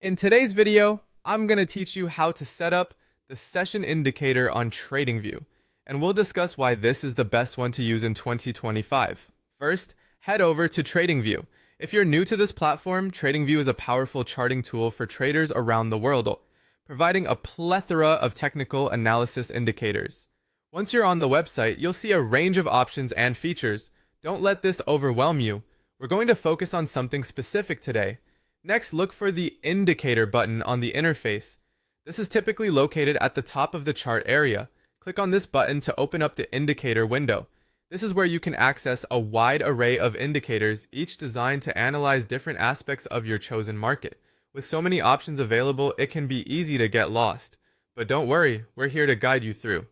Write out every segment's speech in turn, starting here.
In today's video, I'm going to teach you how to set up the session indicator on TradingView, and we'll discuss why this is the best one to use in 2025. First, head over to TradingView. If you're new to this platform, TradingView is a powerful charting tool for traders around the world, providing a plethora of technical analysis indicators. Once you're on the website, you'll see a range of options and features. Don't let this overwhelm you. We're going to focus on something specific today. Next, look for the Indicator button on the interface. This is typically located at the top of the chart area. Click on this button to open up the Indicator window. This is where you can access a wide array of indicators, each designed to analyze different aspects of your chosen market. With so many options available, it can be easy to get lost. But don't worry, we're here to guide you through.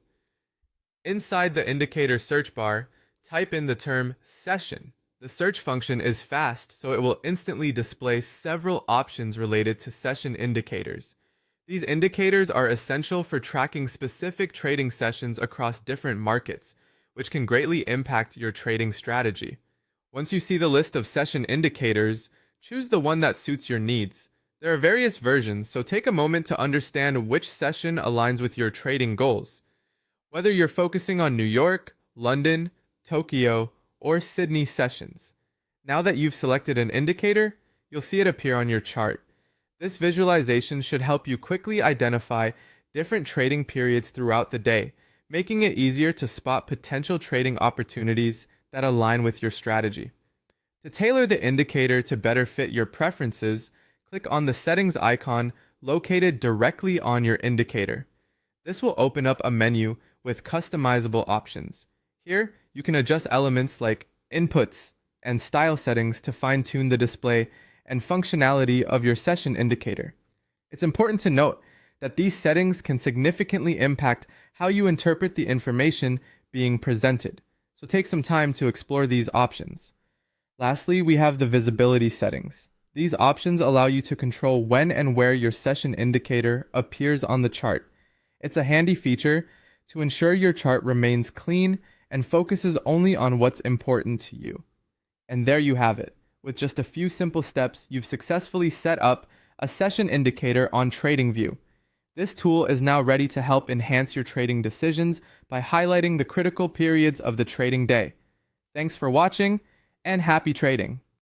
Inside the indicator search bar, type in the term session. The search function is fast, so it will instantly display several options related to session indicators. These indicators are essential for tracking specific trading sessions across different markets, which can greatly impact your trading strategy. Once you see the list of session indicators, choose the one that suits your needs. There are various versions, so take a moment to understand which session aligns with your trading goals. Whether you're focusing on New York, London, Tokyo, or Sydney sessions. Now that you've selected an indicator, you'll see it appear on your chart. This visualization should help you quickly identify different trading periods throughout the day, making it easier to spot potential trading opportunities that align with your strategy. To tailor the indicator to better fit your preferences, click on the settings icon located directly on your indicator. This will open up a menu with customizable options. Here, you can adjust elements like inputs and style settings to fine-tune the display and functionality of your session indicator. It's important to note that these settings can significantly impact how you interpret the information being presented, so take some time to explore these options. Lastly, we have the visibility settings. These options allow you to control when and where your session indicator appears on the chart. It's a handy feature to ensure your chart remains clean and focuses only on what's important to you. And there you have it. With just a few simple steps, you've successfully set up a session indicator on TradingView. This tool is now ready to help enhance your trading decisions by highlighting the critical periods of the trading day. Thanks for watching, and happy trading!